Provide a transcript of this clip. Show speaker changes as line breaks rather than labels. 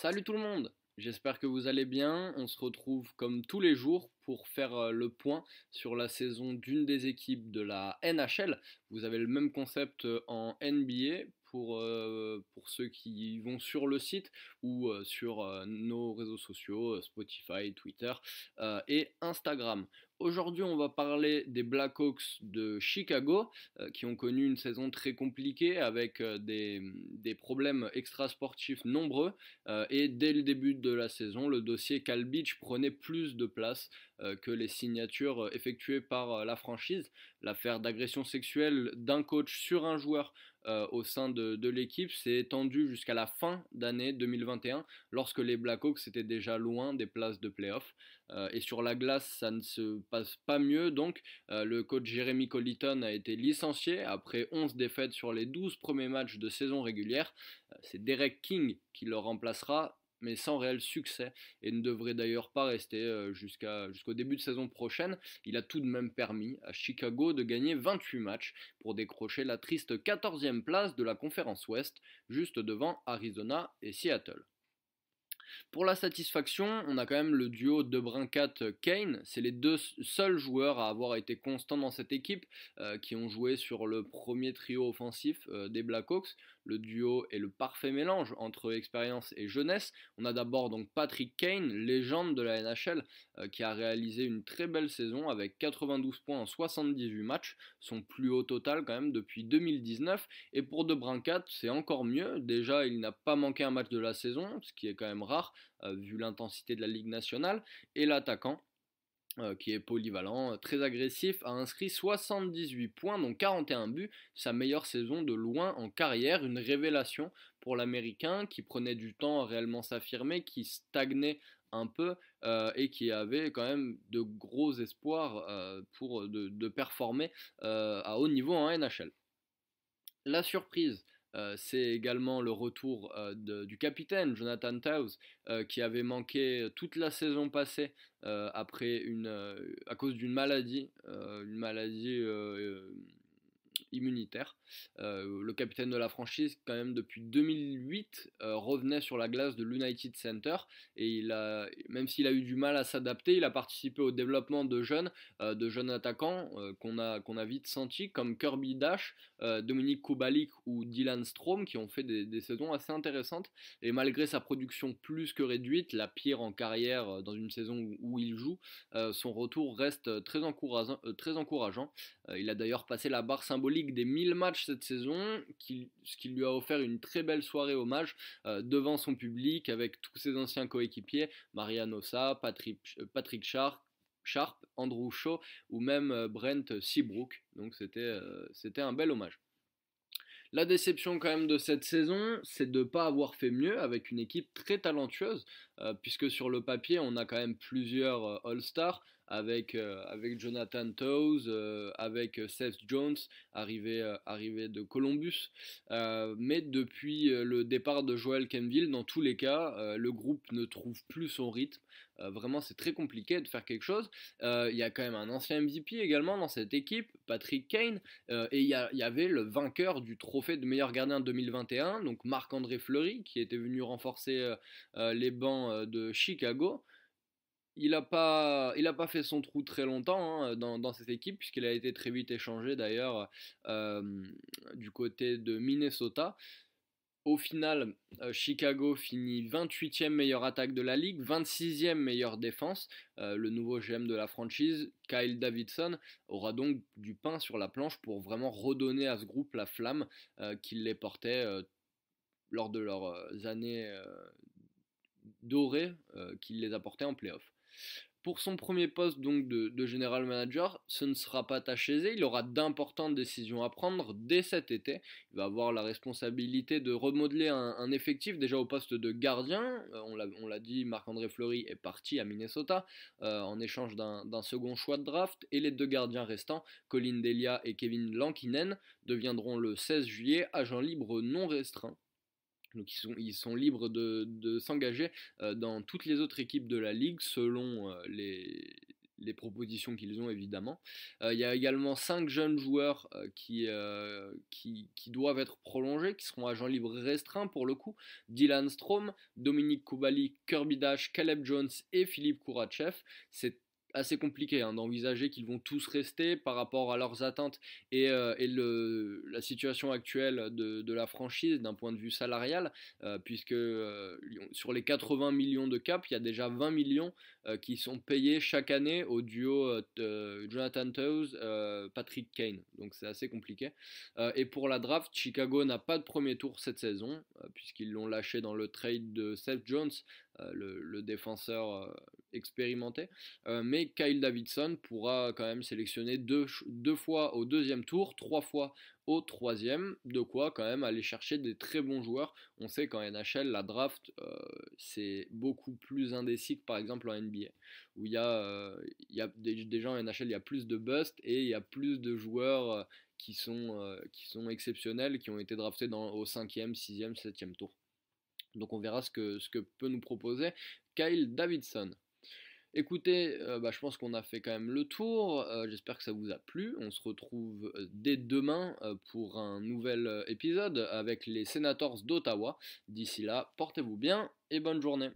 Salut tout le monde, j'espère que vous allez bien. On se retrouve comme tous les jours pour faire le point sur la saison d'une des équipes de la NHL. Vous avez le même concept en NBA pour ceux qui vont sur le site ou sur nos réseaux sociaux, Spotify, Twitter et Instagram. Aujourd'hui, on va parler des Blackhawks de Chicago qui ont connu une saison très compliquée avec des problèmes extrasportifs nombreux. Et dès le début de la saison, le dossier Cal Beach prenait plus de place que les signatures effectuées par la franchise. L'affaire d'agression sexuelle d'un coach sur un joueur au sein de l'équipe s'est étendue jusqu'à la fin d'année 2021 lorsque les Blackhawks étaient déjà loin des places de playoff. Et sur la glace, ça ne se passe pas mieux. Donc, le coach Jeremy Colliton a été licencié après 11 défaites sur les 12 premiers matchs de saison régulière. C'est Derek King qui le remplacera, mais sans réel succès, et ne devrait d'ailleurs pas rester jusqu'au début de saison prochaine. Il a tout de même permis à Chicago de gagner 28 matchs pour décrocher la triste 14e place de la conférence Ouest, juste devant Arizona et Seattle. Pour la satisfaction, on a quand même le duo DeBrincat-Kane. C'est les deux seuls joueurs à avoir été constants dans cette équipe qui ont joué sur le premier trio offensif des Blackhawks. Le duo est le parfait mélange entre expérience et jeunesse. On a d'abord donc Patrick Kane, légende de la NHL, qui a réalisé une très belle saison avec 92 points en 78 matchs, son plus haut total quand même depuis 2019. Et pour DeBrincat, c'est encore mieux. Déjà, il n'a pas manqué un match de la saison, ce qui est quand même rare vu l'intensité de la Ligue nationale. Et l'attaquant, qui est polyvalent, très agressif, a inscrit 78 points, donc 41 buts, sa meilleure saison de loin en carrière, une révélation pour l'Américain qui prenait du temps à réellement s'affirmer, qui stagnait un peu et qui avait quand même de gros espoirs pour de performer à haut niveau en NHL. La surprise, c'est également le retour du capitaine Jonathan Toews qui avait manqué toute la saison passée à cause une maladie immunitaire. Le capitaine de la franchise, quand même depuis 2008, revenait sur la glace de l'United Center et même s'il a eu du mal à s'adapter, il a participé au développement de jeunes attaquants qu'on a vite senti comme Kirby Dash, Dominique Kubalik ou Dylan Strome qui ont fait des saisons assez intéressantes. Et malgré sa production plus que réduite, la pire en carrière dans une saison où il joue, son retour reste très encourageant. Il a d'ailleurs passé la barre symbolique des 1000 matchs cette saison, ce qui lui a offert une très belle soirée hommage devant son public avec tous ses anciens coéquipiers, Marian Hossa, Patrick Sharp, Andrew Shaw ou même Brent Seabrook. Donc c'était un bel hommage. La déception quand même de cette saison, c'est de ne pas avoir fait mieux avec une équipe très talentueuse, puisque sur le papier, on a quand même plusieurs All-Stars, avec Jonathan Toews, avec Seth Jones, arrivé de Columbus. Mais depuis le départ de Joel Quenneville, dans tous les cas, le groupe ne trouve plus son rythme. Vraiment, c'est très compliqué de faire quelque chose. Il y a quand même un ancien MVP également dans cette équipe, Patrick Kane, et il y avait le vainqueur du trophée de meilleur gardien de 2021, donc Marc-André Fleury, qui était venu renforcer les bancs de Chicago. Il a pas fait son trou très longtemps dans cette équipe, puisqu'il a été très vite échangé d'ailleurs du côté de Minnesota. Au final, Chicago finit 28e meilleure attaque de la ligue, 26e meilleure défense. Le nouveau GM de la franchise, Kyle Davidson, aura donc du pain sur la planche pour vraiment redonner à ce groupe la flamme qu'il les portait lors de leurs années dorées qu'il les apportait en playoff. Pour son premier poste donc de general manager, ce ne sera pas tâche aisée, il aura d'importantes décisions à prendre dès cet été. Il va avoir la responsabilité de remodeler un effectif déjà au poste de gardien. On l'a dit, Marc-André Fleury est parti à Minnesota en échange d'un second choix de draft et les deux gardiens restants, Colin Delia et Kevin Lankinen, deviendront le 16 juillet agents libres non restreints. Donc ils sont libres de s'engager dans toutes les autres équipes de la ligue selon les propositions qu'ils ont évidemment. Il y a également 5 jeunes joueurs qui doivent être prolongés, qui seront agents libres restreints pour le coup. Dylan Strome, Dominique Kubalik, Kirby Dash, Caleb Jones et Philippe Kourachev. C'est assez compliqué d'envisager qu'ils vont tous rester par rapport à leurs attentes la situation actuelle de la franchise d'un point de vue salarial, puisque sur les 80 millions de cap, il y a déjà 20 millions qui sont payés chaque année au duo Jonathan Toews, Patrick Kane. Donc c'est assez compliqué. Et pour la draft, Chicago n'a pas de premier tour cette saison, puisqu'ils l'ont lâché dans le trade de Seth Jones, le défenseur expérimenté. Mais Kyle Davidson pourra quand même sélectionner deux fois au deuxième tour, 3 fois au troisième, de quoi quand même aller chercher des très bons joueurs. On sait qu'en NHL, la draft, c'est beaucoup plus indécis que par exemple en NBA, où il y a déjà en NHL, il y a plus de bust et il y a plus de joueurs qui sont exceptionnels, qui ont été draftés au 5e, 6e, 7e tour. Donc on verra ce que peut nous proposer Kyle Davidson. Écoutez, je pense qu'on a fait quand même le tour, j'espère que ça vous a plu, on se retrouve dès demain pour un nouvel épisode avec les Senators d'Ottawa. D'ici là, portez-vous bien et bonne journée.